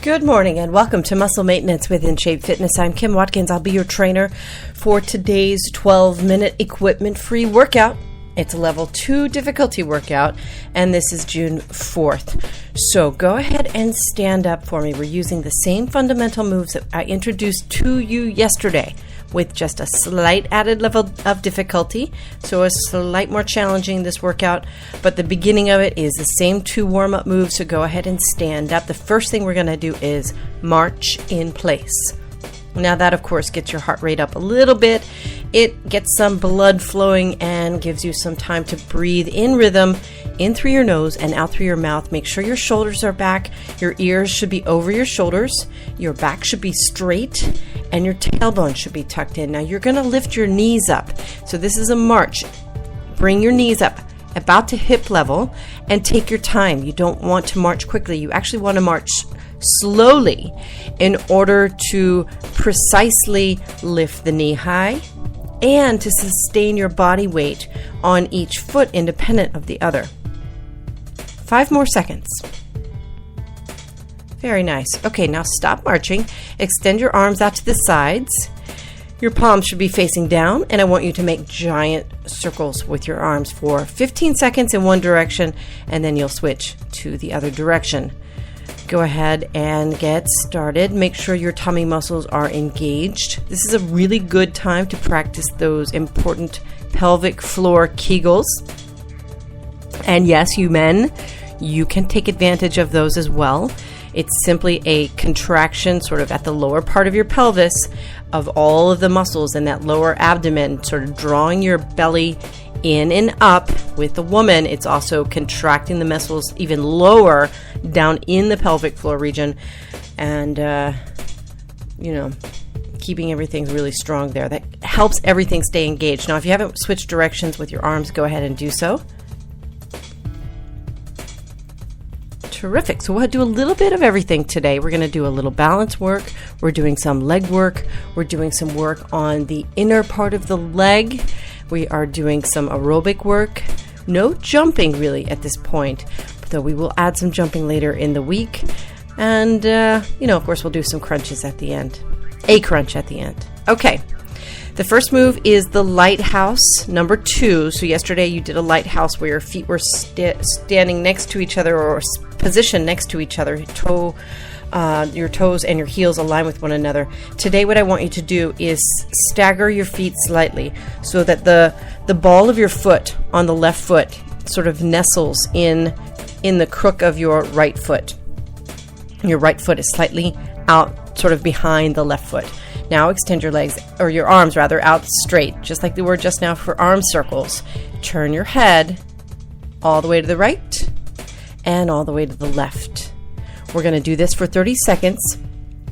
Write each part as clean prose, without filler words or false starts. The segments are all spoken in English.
Good morning and welcome to Muscle Maintenance with In Shape Fitness. I'm Kim Watkins. I'll be your trainer for today's 12-minute equipment-free workout. It's a level 2 difficulty workout, and this is June 4th. So go ahead and stand up for me. We're using the same fundamental moves that I introduced to you yesterday with just a slight added level of difficulty, so a slight more challenging this workout, but the beginning of it is the same 2 warm-up moves, so go ahead and stand up. The first thing we're going to do is march in place. Now that, of course, gets your heart rate up a little bit. It gets some blood flowing and gives you some time to breathe in rhythm, in through your nose and out through your mouth. Make sure your shoulders are back. Your ears should be over your shoulders. Your back should be straight and your tailbone should be tucked in. Now you're going to lift your knees up. So this is a march. Bring your knees up about to hip level and take your time. You don't want to march quickly. You actually want to march slowly in order to precisely lift the knee high and to sustain your body weight on each foot independent of the other. 5 more seconds. Very nice. Okay, now stop marching. Extend your arms out to the sides. Your palms should be facing down, and I want you to make giant circles with your arms for 15 seconds in one direction, and then you'll switch to the other direction. Go ahead and get started. Make sure your tummy muscles are engaged. This is a really good time to practice those important pelvic floor Kegels. And yes, you men, you can take advantage of those as well. It's simply a contraction sort of at the lower part of your pelvis of all of the muscles in that lower abdomen, sort of drawing your belly in and up. With the woman, it's also contracting the muscles even lower down in the pelvic floor region and, keeping everything really strong there. That helps everything stay engaged. Now, if you haven't switched directions with your arms, go ahead and do so. Terrific. So we'll do a little bit of everything today. We're going to do a little balance work. We're doing some leg work. We're doing some work on the inner part of the leg. We are doing some aerobic work. No jumping really at this point, though we will add some jumping later in the week. And, of course, we'll do some crunches at the end. A crunch at the end. Okay. The first move is the lighthouse, number 2. So yesterday you did a lighthouse where your feet were standing next to each other or positioned next to each other. Your toes and your heels align with one another. Today what I want you to do is stagger your feet slightly so that the ball of your foot on the left foot sort of nestles in the crook of your right foot. Your right foot is slightly out, sort of behind the left foot. Now extend your legs, or your arms rather, out straight, just like they were just now for arm circles. Turn your head all the way to the right and all the way to the left. We're going to do this for 30 seconds.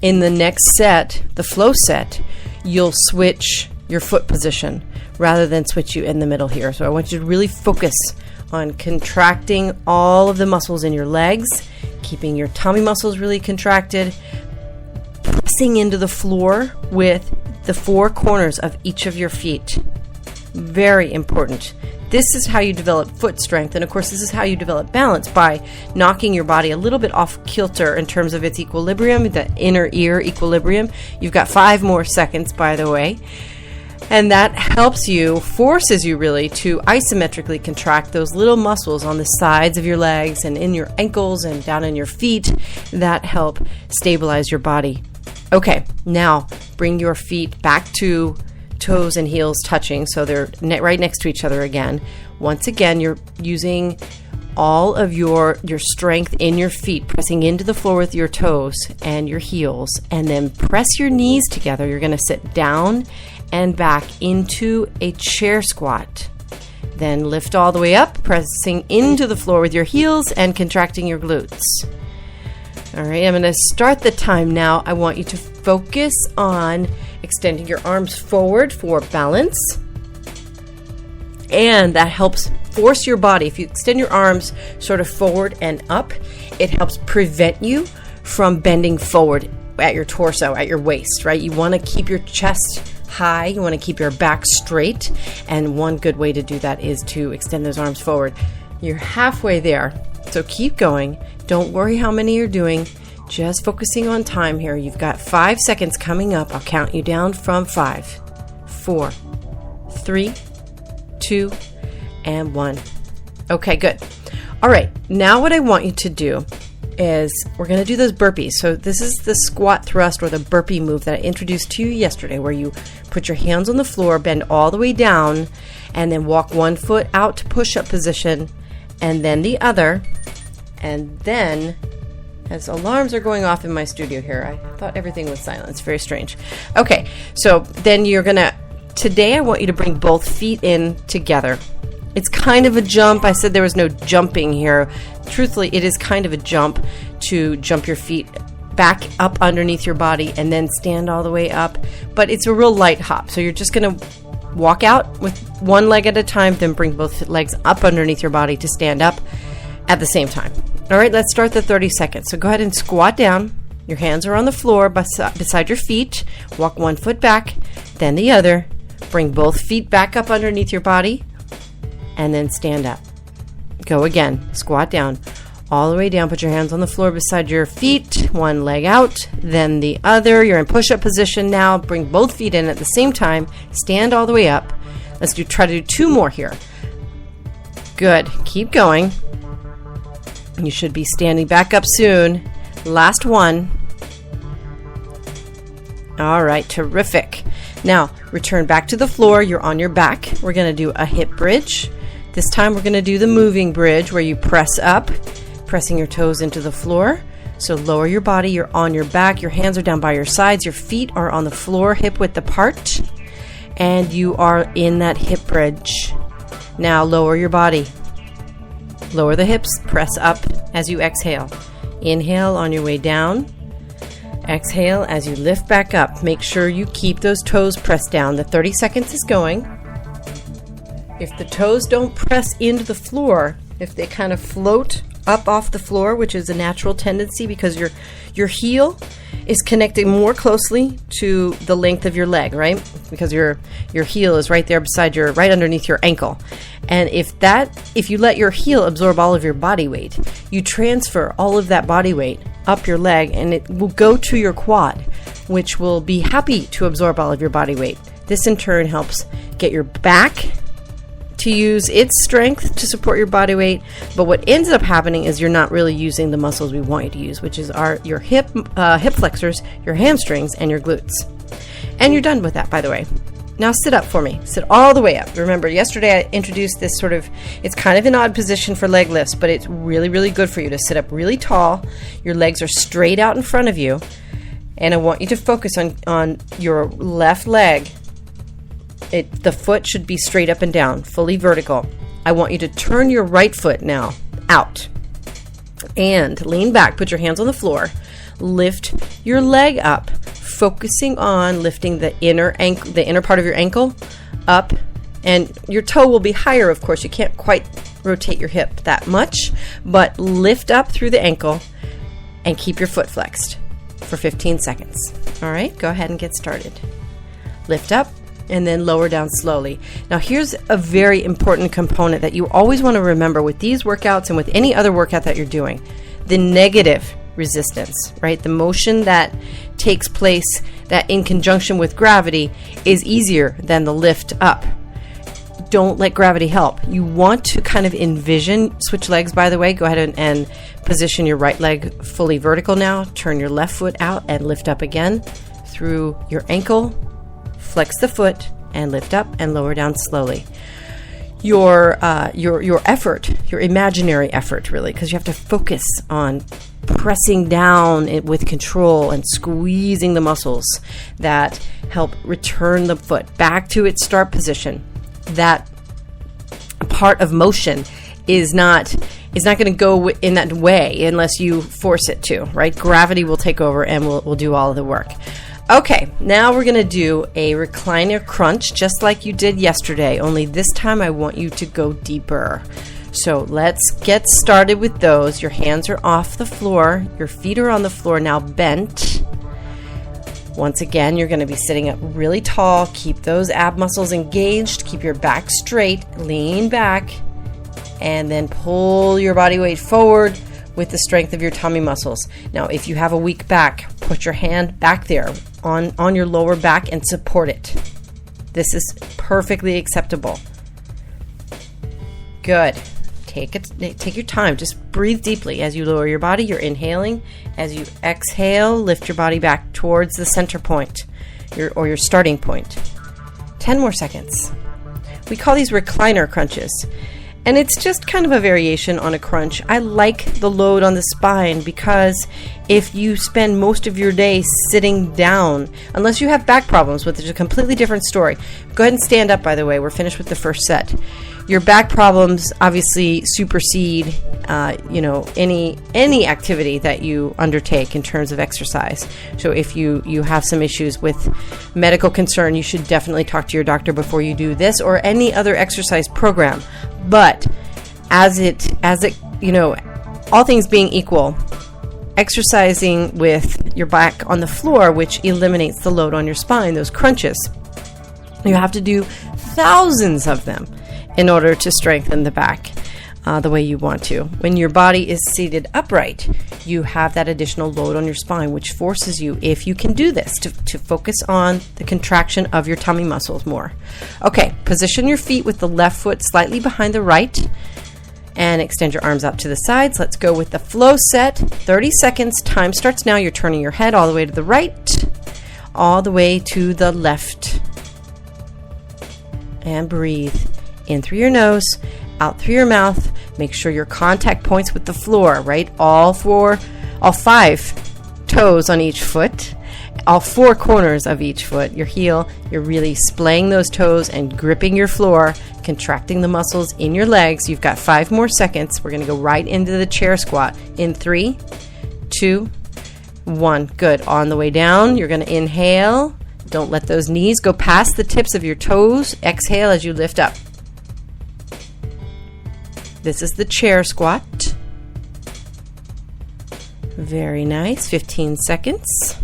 In the next set, the flow set, you'll switch your foot position rather than switch you in the middle here. So I want you to really focus on contracting all of the muscles in your legs, keeping your tummy muscles really contracted, pressing into the floor with the 4 corners of each of your feet. Very important. This is how you develop foot strength, and of course this is how you develop balance, by knocking your body a little bit off kilter in terms of its equilibrium, the inner ear equilibrium. You've got 5 more seconds, by the way. And that forces you really to isometrically contract those little muscles on the sides of your legs and in your ankles and down in your feet that help stabilize your body. Okay, now bring your feet back to toes and heels touching so they're right next to each other again. Once again, you're using all of your strength in your feet, pressing into the floor with your toes and your heels, and then press your knees together. You're going to sit down and back into a chair squat. Then lift all the way up, pressing into the floor with your heels and contracting your glutes. All right, I'm going to start the time now. I want you to focus on extending your arms forward for balance. And that helps force your body. If you extend your arms sort of forward and up, it helps prevent you from bending forward at your torso, at your waist, right? You want to keep your chest high. You want to keep your back straight. And one good way to do that is to extend those arms forward. You're halfway there. So keep going. Don't worry how many you're doing. Just focusing on time here. You've got 5 seconds coming up. I'll count you down from 5, 4, 3, 2, and 1. Okay, good. All right, now what I want you to do is we're going to do those burpees. So this is the squat thrust or the burpee move that I introduced to you yesterday, where you put your hands on the floor, bend all the way down, and then walk one foot out to push-up position, and then the other. And then, as alarms are going off in my studio here, I thought everything was silent. It's very strange. Okay, so then today I want you to bring both feet in together. It's kind of a jump. I said there was no jumping here. Truthfully, it is kind of a jump to jump your feet back up underneath your body and then stand all the way up. But it's a real light hop. So you're just going to walk out with one leg at a time, then bring both legs up underneath your body to stand up at the same time. All right, let's start the 30 seconds. So go ahead and squat down. Your hands are on the floor beside your feet. Walk one foot back, then the other. Bring both feet back up underneath your body. And then stand up. Go again. Squat down. All the way down. Put your hands on the floor beside your feet. One leg out. Then the other. You're in push-up position now. Bring both feet in at the same time. Stand all the way up. Let's try to do 2 more here. Good. Keep going. You should be standing back up soon. Last one. All right. Terrific. Now, return back to the floor. You're on your back. We're going to do a hip bridge. This time we're going to do the moving bridge where you press up, pressing your toes into the floor. So lower your body, you're on your back, your hands are down by your sides, your feet are on the floor, hip width apart, and you are in that hip bridge. Now lower your body. Lower the hips, press up as you exhale. Inhale on your way down. Exhale as you lift back up. Make sure you keep those toes pressed down. The 30 seconds is going. If the toes don't press into the floor, if they kind of float up off the floor, which is a natural tendency because your heel is connecting more closely to the length of your leg, right? Because your heel is right there right underneath your ankle. And if you let your heel absorb all of your body weight, you transfer all of that body weight up your leg and it will go to your quad, which will be happy to absorb all of your body weight. This in turn helps get your back to use its strength to support your body weight, but what ends up happening is you're not really using the muscles we want you to use, which is your hip flexors, your hamstrings, and your glutes. And you're done with that, by the way. Now sit up for me. Sit all the way up. Remember, yesterday I introduced this it's kind of an odd position for leg lifts, but it's really, really good for you to sit up really tall. Your legs are straight out in front of you, and I want you to focus on your left leg. The foot should be straight up and down, fully vertical. I want you to turn your right foot now out and lean back. Put your hands on the floor. Lift your leg up, focusing on lifting the inner part of your ankle up, and your toe will be higher, of course. You can't quite rotate your hip that much, but lift up through the ankle and keep your foot flexed for 15 seconds. All right, go ahead and get started. Lift up and then lower down slowly. Now here's a very important component that you always want to remember with these workouts and with any other workout that you're doing. The negative resistance, right? The motion that takes place that in conjunction with gravity is easier than the lift up. Don't let gravity help. You want to kind of envision, switch legs by the way, go ahead and position your right leg fully vertical now. Turn your left foot out and lift up again through your ankle. Flex the foot and lift up and lower down slowly. Your effort, your imaginary effort really, because you have to focus on pressing down with control and squeezing the muscles that help return the foot back to its start position. That part of motion is not going to go in that way unless you force it to, right? Gravity will take over and we'll do all of the work. Okay, now we're going to do a recliner crunch just like you did yesterday, only this time I want you to go deeper. So let's get started with those. Your hands are off the floor. Your feet are on the floor now bent. Once again, you're going to be sitting up really tall. Keep those ab muscles engaged. Keep your back straight. Lean back. And then pull your body weight forward with the strength of your tummy muscles. Now, if you have a weak back, put your hand back there on your lower back and support it. This is perfectly acceptable. Good. Take your time. Just breathe deeply. As you lower your body, you're inhaling. As you exhale, lift your body back towards the center point, your starting point. 10 more seconds. We call these recliner crunches. And it's just kind of a variation on a crunch. I like the load on the spine because if you spend most of your day sitting down, unless you have back problems, which is a completely different story. Go ahead and stand up, by the way. We're finished with the first set. Your back problems obviously supersede, any activity that you undertake in terms of exercise. So if you have some issues with medical concern, you should definitely talk to your doctor before you do this or any other exercise program. But as it, all things being equal, exercising with your back on the floor, which eliminates the load on your spine, those crunches, you have to do thousands of them in order to strengthen the back the way you want to. When your body is seated upright, you have that additional load on your spine, which forces you, if you can do this, to focus on the contraction of your tummy muscles more. Okay, position your feet with the left foot slightly behind the right and extend your arms out to the sides. Let's go with the flow set. 30 seconds. Time starts now. You're turning your head all the way to the right, all the way to the left. And breathe. In through your nose, out through your mouth. Make sure your contact points with the floor, right? All 5 toes on each foot, all 4 corners of each foot. Your heel, you're really splaying those toes and gripping your floor, contracting the muscles in your legs. You've got 5 more seconds. We're going to go right into the chair squat in 3, 2, 1. Good. On the way down, you're going to inhale. Don't let those knees go past the tips of your toes. Exhale as you lift up. This is the chair squat. Very nice. 15 seconds.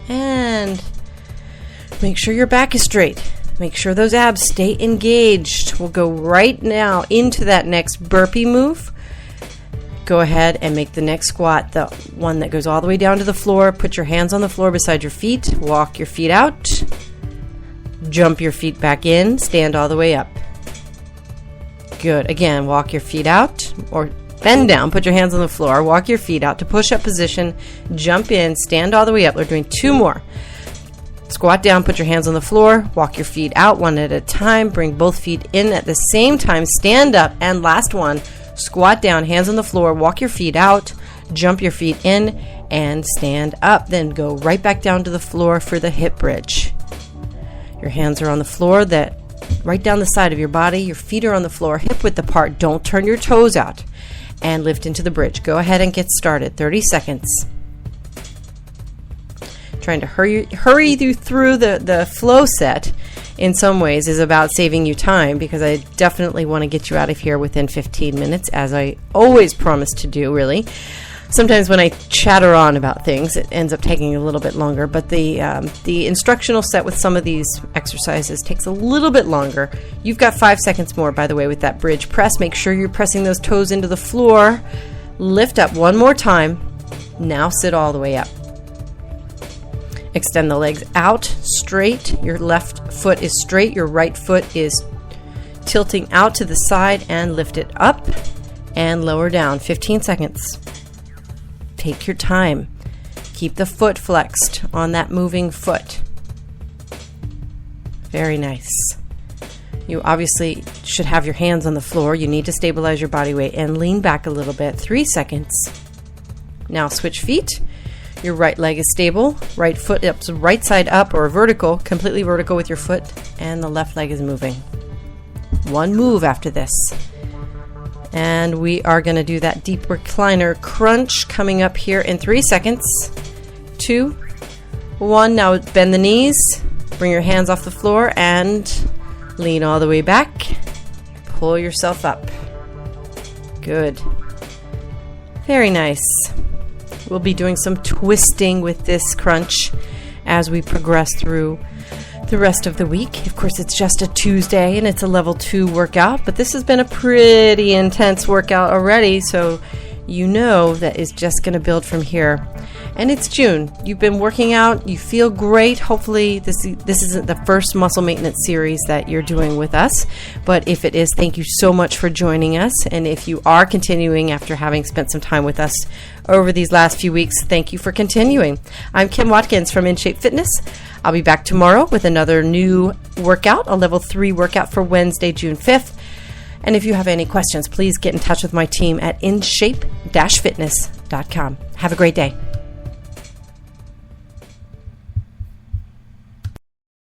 And make sure your back is straight. Make sure those abs stay engaged. We'll go right now into that next burpee move. Go ahead and make the next squat, the one that goes all the way down to the floor. Put your hands on the floor beside your feet. Walk your feet out. Jump your feet back in. Stand all the way up. Good. Again, walk your feet out or bend down. Put your hands on the floor. Walk your feet out to push-up position. Jump in. Stand all the way up. We're doing 2 more. Squat down. Put your hands on the floor. Walk your feet out one at a time. Bring both feet in at the same time. Stand up. And last one. Squat down. Hands on the floor. Walk your feet out. Jump your feet in and stand up. Then go right back down to the floor for the hip bridge. Your hands are on the floor, right down the side of your body. Your feet are on the floor, hip width apart. Don't turn your toes out. And lift into the bridge. Go ahead and get started. 30 seconds. Trying to hurry you through the flow set in some ways is about saving you time, because I definitely want to get you out of here within 15 minutes, as I always promise to do, really. Sometimes when I chatter on about things, it ends up taking a little bit longer, but the instructional set with some of these exercises takes a little bit longer. You've got 5 seconds more, by the way, with that bridge press. Make sure you're pressing those toes into the floor. Lift up one more time. Now sit all the way up. Extend the legs out straight. Your left foot is straight. Your right foot is tilting out to the side, and lift it up and lower down. 15 seconds. Take your time. Keep the foot flexed on that moving foot. Very nice. You obviously should have your hands on the floor. You need to stabilize your body weight and lean back a little bit. 3 seconds. Now switch feet. Your right leg is stable. Right foot up, right side up or vertical, completely vertical with your foot, and the left leg is moving. 1 move after this. And we are going to do that deep recliner crunch coming up here in 3 seconds. 2, 1. Now bend the knees. Bring your hands off the floor and lean all the way back. Pull yourself up. Good. Very nice. We'll be doing some twisting with this crunch as we progress through the rest of the week. Of course, it's just a Tuesday and it's a level 2 workout, but this has been a pretty intense workout already, so you know that it's just going to build from here. And it's June. You've been working out. You feel great. Hopefully this isn't the first muscle maintenance series that you're doing with us. But if it is, thank you so much for joining us. And if you are continuing after having spent some time with us over these last few weeks, thank you for continuing. I'm Kim Watkins from In Shape Fitness. I'll be back tomorrow with another new workout, a level 3 workout for Wednesday, June 5th. And if you have any questions, please get in touch with my team at inshape-fitness.com. Have a great day.